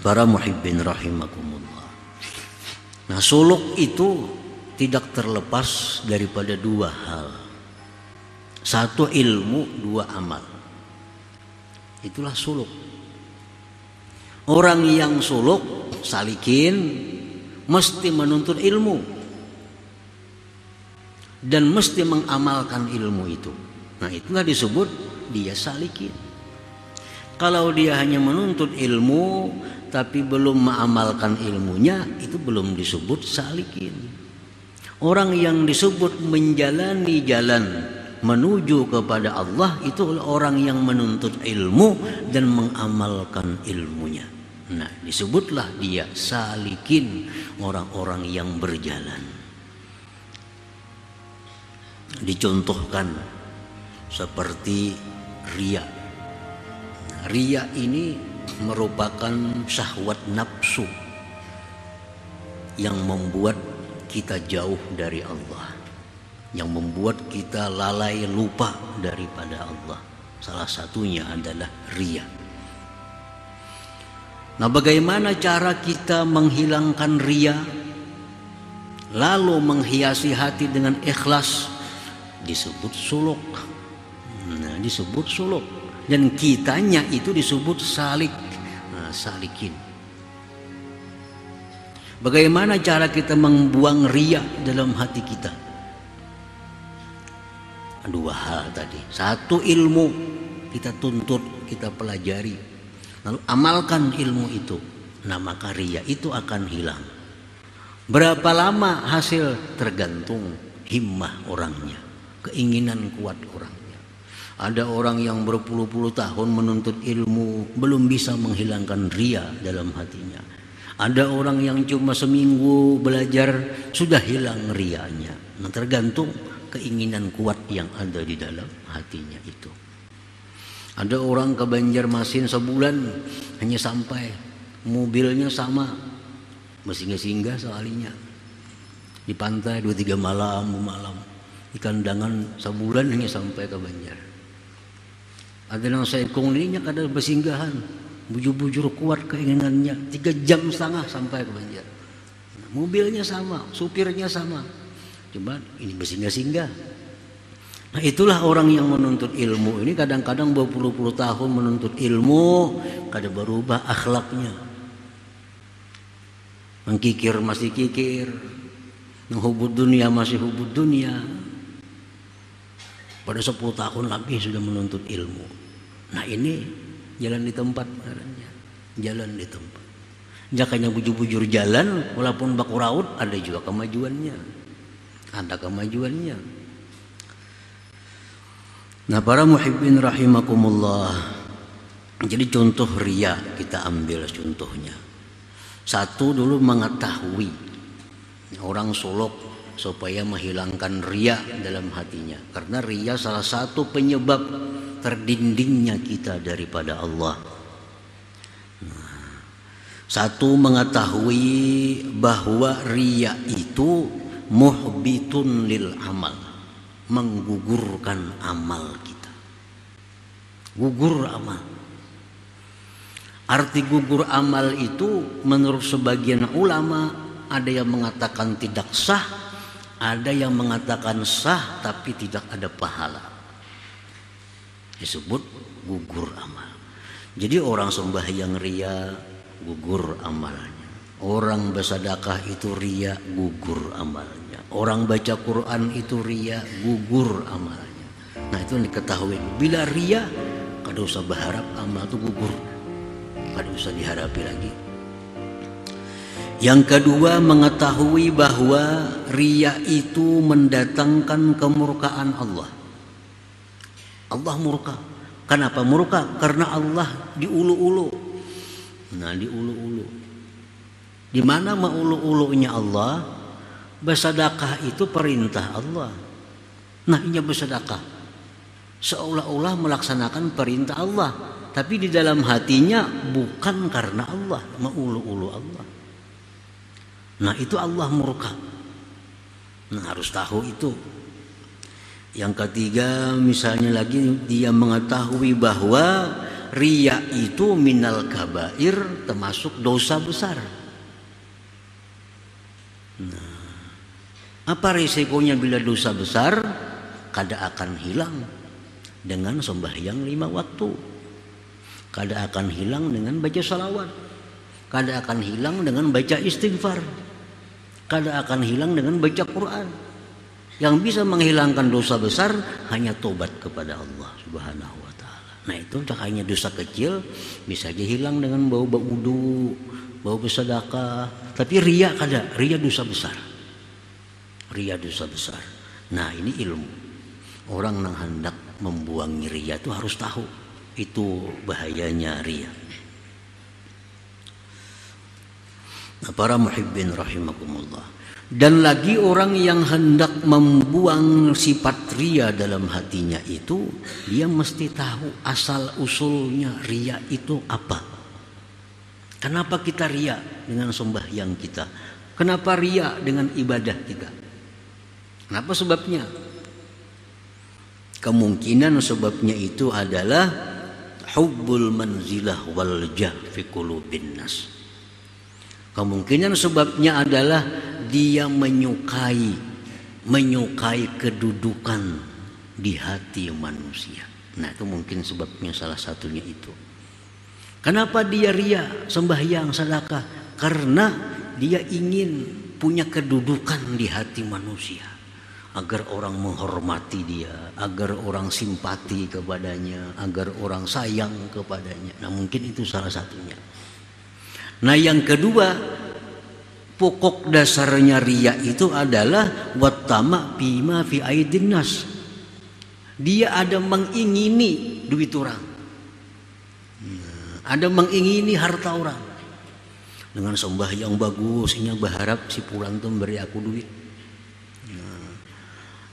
Para muhibbin rahimakumullah. Nah, suluk itu tidak terlepas daripada dua hal. Satu ilmu, dua amal. Itulah suluk. Orang yang suluk, salikin, mesti menuntut ilmu dan mesti mengamalkan ilmu itu. Nah, itulah disebut dia salikin. Kalau dia hanya menuntut ilmu tapi belum mengamalkan ilmunya, itu belum disebut salikin. Orang yang disebut menjalani jalan menuju kepada Allah itu orang yang menuntut ilmu dan mengamalkan ilmunya. Nah, disebutlah dia salikin, orang-orang yang berjalan. Dicontohkan seperti riya. Riya ini merupakan syahwat nafsu yang membuat kita jauh dari Allah, yang membuat kita lalai lupa daripada Allah. Salah satunya adalah riya. Nah, bagaimana cara kita menghilangkan riya lalu menghiasi hati dengan ikhlas? Disebut suluk. Nah, disebut suluk. Dan kitanya itu disebut salik. Nah, salikin. Bagaimana cara kita membuang riya dalam hati kita? Dua hal tadi. Satu, ilmu kita tuntut, kita pelajari, lalu amalkan ilmu itu. Nah, maka riya itu akan hilang. Berapa lama hasil? Tergantung himmah orangnya, keinginan kuat orangnya. Ada orang yang berpuluh-puluh tahun menuntut ilmu belum bisa menghilangkan riya dalam hatinya. Ada orang yang cuma seminggu belajar sudah hilang riyanya. Nah, tergantung keinginan kuat yang ada di dalam hatinya itu. Ada orang ke Banjarmasin sebulan hanya sampai, mobilnya sama, mesti singgah soalnya di pantai 2-3 malam, di kandangan sebulan hanya sampai ke Banjar. Ada yang seekong ininya kadang bersinggahan, bujur-bujur kuat keinginannya, 3,5 jam sampai ke Banjar. Nah, mobilnya sama, supirnya sama, cuma ini bersinggah-singgah. Nah, itulah orang yang menuntut ilmu ini kadang-kadang berpuluh-puluh tahun menuntut ilmu, kadang berubah akhlaknya. Mengkikir masih kikir, menghubud dunia masih hubud dunia. Pada 10 tahun lebih sudah menuntut ilmu. Nah, ini jalan di tempat, jalan di tempat. Jakanya bujur-bujur jalan, walaupun baku raut, ada juga kemajuannya. Ada kemajuannya. Nah, para muhibbin rahimakumullah. Jadi contoh riya kita ambil contohnya. Satu dulu mengetahui orang suluk supaya menghilangkan riya dalam hatinya. Karena riya salah satu penyebab terdindingnya kita daripada Allah. Nah, satu mengetahui bahwa riya itu muhbitun lil amal, menggugurkan amal kita. Gugur amal. Arti gugur amal itu menurut sebagian ulama ada yang mengatakan tidak sah, ada yang mengatakan sah tapi tidak ada pahala. Disebut gugur amal. Jadi orang sembahyang riya, gugur amalnya. Orang bersedekah itu riya, gugur amalnya. Orang baca Quran itu riya, gugur amalnya. Nah, itu yang diketahui. Bila riya, kada usah berharap amal itu gugur, kada usah diharapi lagi. Yang kedua, mengetahui bahwa riya itu mendatangkan kemurkaan Allah. Allah murka. Kenapa murka? Karena Allah diulu-ulu. Nah, diulu-ulu. Di mana maulu-ulunya Allah? Bersedekah itu perintah Allah. Nah, ini bersedekah seolah-olah melaksanakan perintah Allah, tapi di dalam hatinya bukan karena Allah, maulu-ulu Allah. Nah, itu Allah murka. Nah, harus tahu itu. Yang ketiga, misalnya lagi dia mengetahui bahwa riya itu minal kabair, termasuk dosa besar. Nah, apa risikonya bila dosa besar? Kada akan hilang dengan sembahyang 5 waktu, kada akan hilang dengan baca salawat, kada akan hilang dengan baca istighfar, kada akan hilang dengan baca Quran. Yang bisa menghilangkan dosa besar hanya tobat kepada Allah Subhanahu wa ta'ala. Nah itu hanya dosa kecil bisa aja hilang dengan bau wudu, bau bersedekah. Tapi riya kada, riya dosa besar. Riya dosa besar. Nah ini ilmu. Orang yang hendak membuangi riya itu harus tahu itu bahayanya riya. Nah, para muhibbin rahimakumullah. Dan lagi orang yang hendak membuang sifat riya dalam hatinya itu, dia mesti tahu asal usulnya riya itu apa. Kenapa kita riya dengan sembahyang kita? Kenapa riya dengan ibadah kita? Kenapa sebabnya? Kemungkinan sebabnya itu adalah hubbul manzilah wal jah fi qulubin nas. Kemungkinan sebabnya adalah dia menyukai kedudukan di hati manusia. Nah itu mungkin sebabnya, salah satunya itu. Kenapa dia riya sembahyang sedekah? Karena dia ingin punya kedudukan di hati manusia, agar orang menghormati dia, agar orang simpati kepadanya, agar orang sayang kepadanya. Nah mungkin itu salah satunya. Nah yang kedua, pokok dasarnya riya itu adalah wattama bima fi aidin nas. Dia ada mengingini duit orang, ada mengingini harta orang. Dengan sembahyang bagus, ini berharap si pulang tuh beri aku duit.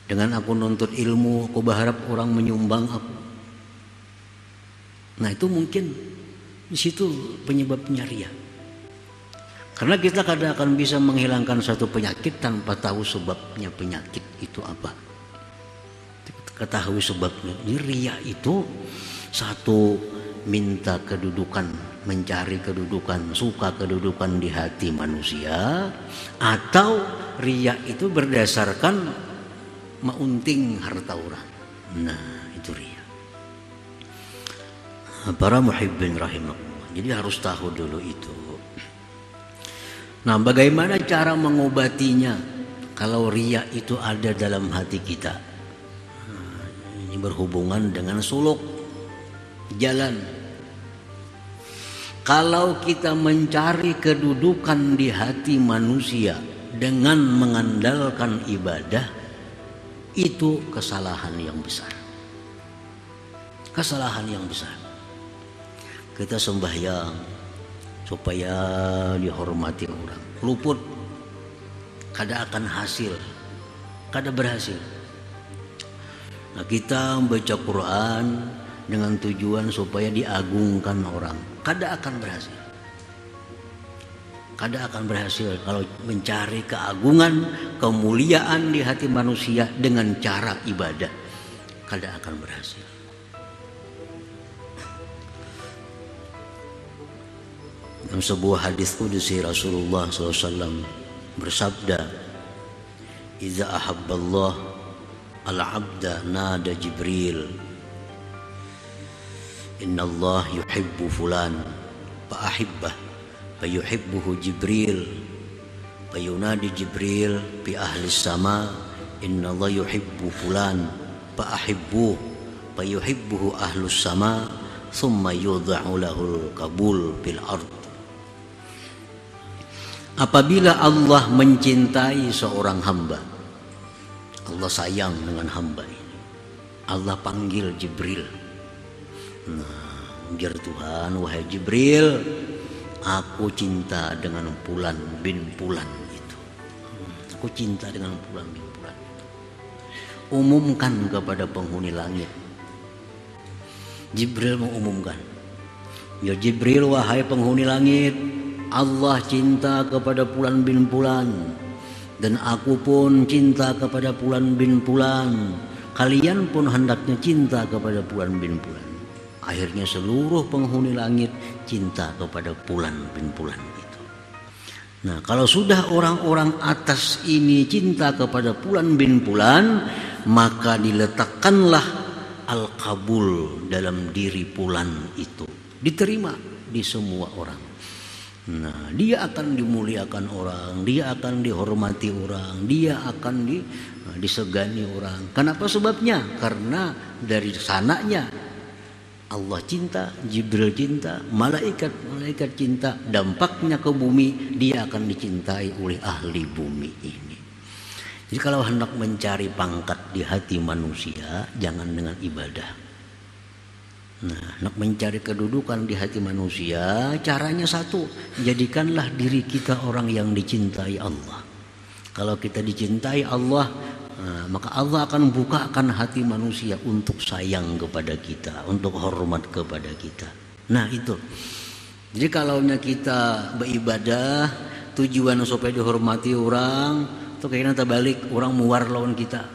Dengan aku nuntut ilmu, aku berharap orang menyumbang aku. Nah itu mungkin di situ penyebabnya riya. Karena kita kadang akan bisa menghilangkan satu penyakit tanpa tahu sebabnya penyakit itu apa. Ketahui sebabnya. Jadi riya itu satu, minta kedudukan, mencari kedudukan, suka kedudukan di hati manusia, atau riya itu berdasarkan maunting harta orang. Nah itu riya. Para muhibbin rahimakumullah. Jadi harus tahu dulu itu. Nah bagaimana cara mengobatinya kalau riya itu ada dalam hati kita? Nah, ini berhubungan dengan suluk jalan. Kalau kita mencari kedudukan di hati manusia dengan mengandalkan ibadah, itu kesalahan yang besar. Kesalahan yang besar. Kita sembahyang supaya dihormati orang, luput, kada akan hasil, kada berhasil. Nah kita membaca Quran dengan tujuan supaya diagungkan orang, kada akan berhasil. Kada akan berhasil kalau mencari keagungan, kemuliaan di hati manusia dengan cara ibadah, kada akan berhasil. Dalam sebuah hadis qudsi Rasulullah SAW bersabda, "Iza ahabballah al-abda nada Jibril, Inna Allah yuhibbu fulan, fa ahibbah, fa yuhibbuhu Jibril, fa yunadi Jibril fi ahli sama, Inna Allah yuhibbu fulan, fa ahibbuh, fa yuhibbuhu ahlus sama, thumma yudha'u lahul qabul fil ard." Apabila Allah mencintai seorang hamba, Allah sayang dengan hamba ini, Allah panggil Jibril. Nah, ujar Tuhan, wahai Jibril, aku cinta dengan Fulan bin Fulan itu. Aku cinta dengan Fulan bin Fulan. Umumkan kepada penghuni langit. Jibril mengumumkan, ya Jibril, wahai penghuni langit, Allah cinta kepada Fulan bin Fulan, dan aku pun cinta kepada Fulan bin Fulan. Kalian pun hendaknya cinta kepada Fulan bin Fulan. Akhirnya seluruh penghuni langit cinta kepada Fulan bin Fulan itu. Nah, kalau sudah orang-orang atas ini cinta kepada Fulan bin Fulan, maka diletakkanlah al-qabul dalam diri Fulan itu, diterima di semua orang. Nah, dia akan dimuliakan orang, dia akan dihormati orang, dia akan disegani orang. Kenapa sebabnya? Karena dari sananya Allah cinta, Jibril cinta, malaikat cinta, dampaknya ke bumi, dia akan dicintai oleh ahli bumi ini. Jadi kalau hendak mencari pangkat di hati manusia, jangan dengan ibadah. Nah, hendak mencari kedudukan di hati manusia, caranya satu, jadikanlah diri kita orang yang dicintai Allah. Kalau kita dicintai Allah, maka Allah akan bukakan hati manusia untuk sayang kepada kita, untuk hormat kepada kita. Nah itu. Jadi kalau kita beribadah tujuan supaya dihormati orang, itu kayaknya terbalik, orang muar lawan kita.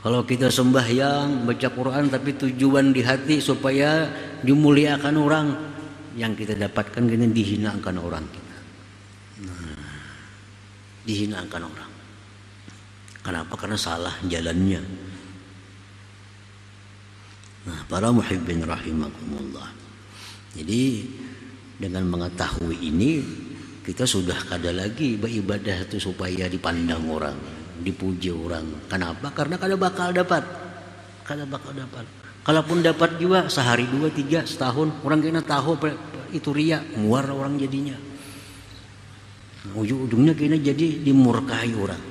Kalau kita sembahyang, baca Quran, tapi tujuan di hati supaya dimuliakan orang, yang kita dapatkan kini dihinakan orang kita. Nah, dihinakan orang. Kenapa? Karena salah jalannya. Nah, para muhibbin rahimakumullah. Jadi dengan mengetahui ini, kita sudah kada lagi beribadah itu supaya dipandang orang, dipuji orang. Kenapa? Karena kada bakal dapat. Kalaupun dapat juga sehari, 2, 3, setahun, orang kena tahu itu ria, muar orang jadinya. Ujung-ujungnya kena jadi dimurkai orang.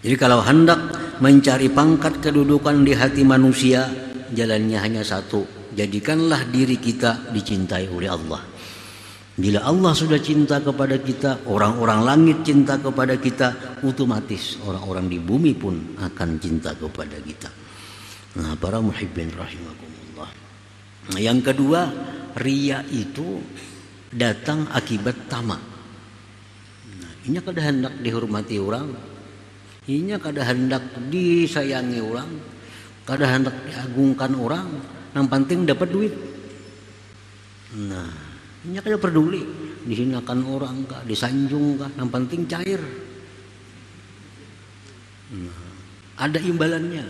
Jadi kalau hendak mencari pangkat kedudukan di hati manusia, jalannya hanya satu, jadikanlah diri kita dicintai oleh Allah. Bila Allah sudah cinta kepada kita, orang-orang langit cinta kepada kita, otomatis orang-orang di bumi pun akan cinta kepada kita. Nah, para muhibbin rahimakumullah. Nah, yang kedua, riya itu datang akibat tamak. Nah, ini kada hendak dihormati orang, ini kada hendak disayangi orang, kada hendak diagungkan orang, yang penting dapat duit. Nah, ini kada peduli dihinakan orang kah, disanjung kah, yang penting cair. Nah, ada imbalannya.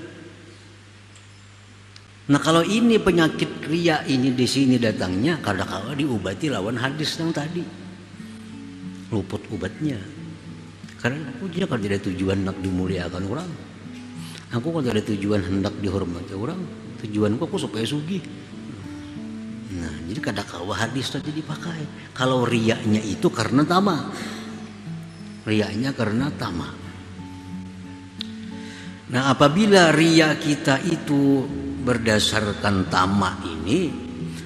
Nah, kalau ini penyakit riya ini di sini datangnya, kadang-kadang diobati lawan hadis yang tadi, luput obatnya. Karena aku kada ada tujuan hendak dimuliakan orang, aku kada ada tujuan hendak dihormati orang, tujuanku aku supaya sugih. Nah, jadi kadang-kadang hadis tadi dipakai. Kalau riyanya itu karena tamak, riyanya karena tamak. Nah, apabila riya kita itu berdasarkan tamak ini,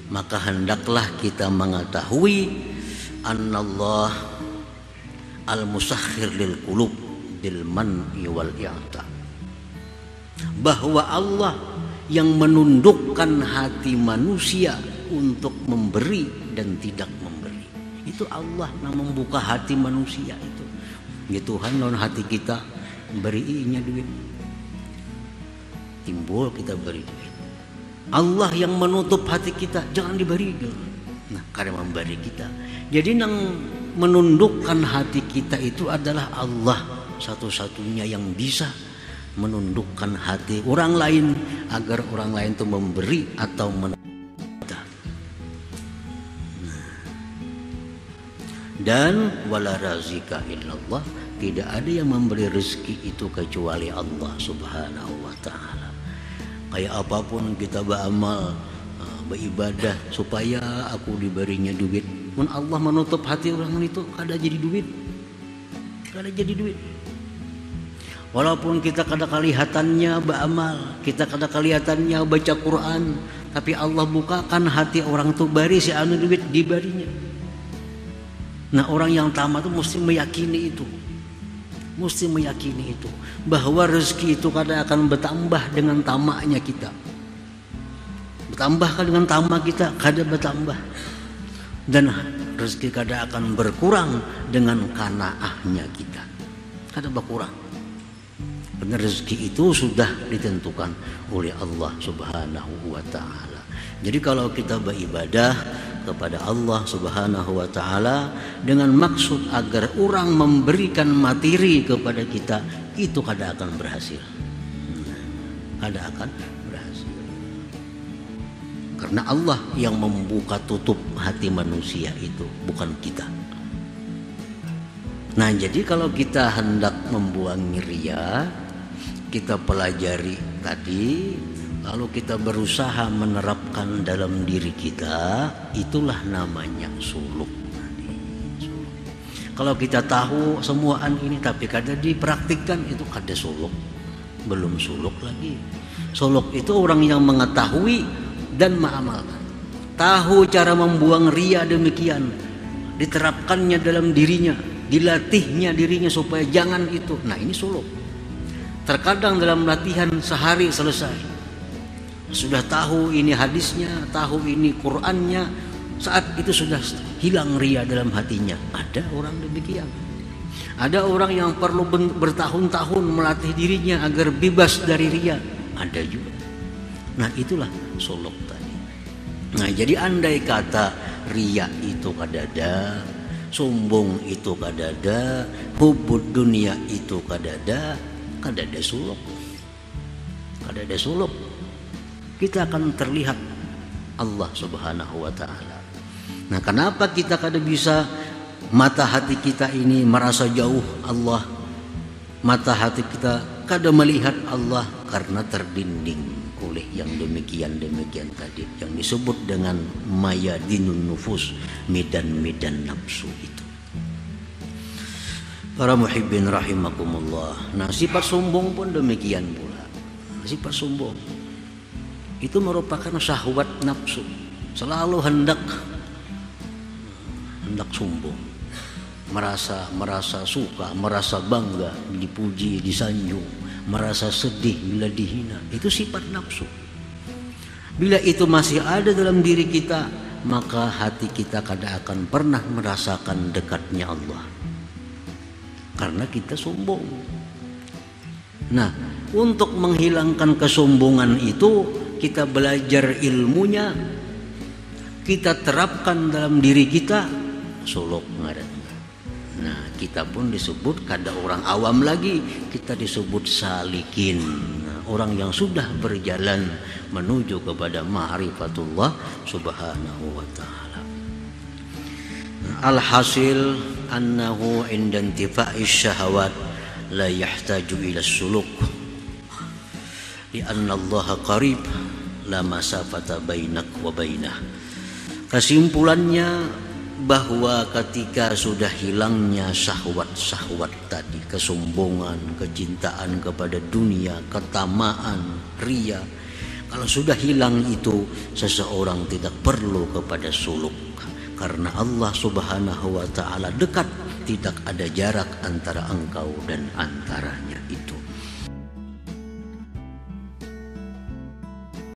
maka hendaklah kita mengetahui annallah al-musakhir lil qulub bil man'i wal i'ta, bahwa Allah yang menundukkan hati manusia untuk memberi dan tidak memberi. Itu Allah yang membuka hati manusia itu. Ya Tuhan, non hati kita berinya duit, timbul kita beri duit. Allah yang menutup hati kita, jangan diberi. Nah, karena memberi kita. Jadi yang menundukkan hati kita itu adalah Allah, satu-satunya yang bisa menundukkan hati orang lain agar orang lain itu memberi atau kita. Nah. Dan wala razika illallah, tidak ada yang memberi rezeki itu kecuali Allah Subhanahu wa taala. Kayak apapun kita beramal, beribadah supaya aku diberinya duit, mun Allah menutup hati orang itu kada jadi duit, kada jadi duit. Walaupun kita kada kelihatannya beramal, kita kada kelihatannya baca Quran, tapi Allah bukakan hati orang itu bari si anu duit dibarinya. Nah, orang yang tamak itu mesti meyakini itu, mesti meyakini itu, bahwa rezeki itu kada akan bertambah dengan tamaknya kita. Bertambah dengan tamak kita kada bertambah, dan rezeki kada akan berkurang dengan kanaahnya kita, kada berkurang. Rezeki itu sudah ditentukan oleh Allah Subhanahu wa taala. Jadi kalau kita beribadah kepada Allah Subhanahu wa taala dengan maksud agar orang memberikan materi kepada kita, itu kada akan berhasil. Kada akan berhasil. Karena Allah yang membuka tutup hati manusia itu, bukan kita. Nah, jadi kalau kita hendak membuang riya, kita pelajari tadi, lalu kita berusaha menerapkan dalam diri kita, itulah namanya suluk. Kalau kita tahu semuaan ini tapi kada dipraktikkan, itu kada suluk. Belum suluk lagi. Suluk itu orang yang mengetahui dan mengamalkan. Tahu cara membuang riya demikian, diterapkannya dalam dirinya, dilatihnya dirinya supaya jangan itu. Nah, ini suluk. Terkadang dalam latihan sehari selesai, sudah tahu ini hadisnya, tahu ini Qur'annya, saat itu sudah hilang riya dalam hatinya. Ada orang demikian. Ada orang yang perlu bertahun-tahun melatih dirinya agar bebas dari riya. Ada juga. Nah, itulah suluk tadi. Nah, jadi andai kata riya itu kadada, sombong itu kadada, hubud dunia itu kadada suluk. Kadada suluk. Kita akan terlihat Allah Subhanahu wa taala. Nah, kenapa kita kada bisa mata hati kita ini merasa jauh Allah? Mata hati kita kada melihat Allah karena terdinding oleh yang demikian tadi, yang disebut dengan mayadinun nufus, medan-medan nafsu itu. Para muhibbin rahimakumullah. Nah, sifat sombong pun demikian pula. Sifat sombong itu merupakan syahwat nafsu. Selalu hendak sombong. Merasa suka, merasa bangga, dipuji, disanjung, merasa sedih bila dihina. Itu sifat nafsu. Bila itu masih ada dalam diri kita, maka hati kita kada akan pernah merasakan dekatnya Allah. Karena kita sombong. Nah, untuk menghilangkan kesombongan itu, kita belajar ilmunya, kita terapkan dalam diri kita, suluk ngaranna. Nah, kita pun disebut kada orang awam lagi, kita disebut salikin. Nah, orang yang sudah berjalan menuju kepada ma'rifatullah Subhanahu wa ta'ala. Alhasil annahu inda intifa'is syahawat la yahtaju ila suluk lianna Allah qarib la masafata bainak wa bainah. Kesimpulannya bahwa ketika sudah hilangnya syahwat-syahwat tadi, kesombongan, kecintaan kepada dunia, ketamaan, riya, kalau sudah hilang itu, seseorang tidak perlu kepada suluk. Karena Allah Subhanahu wa ta'ala dekat, tidak ada jarak antara engkau dan antaranya.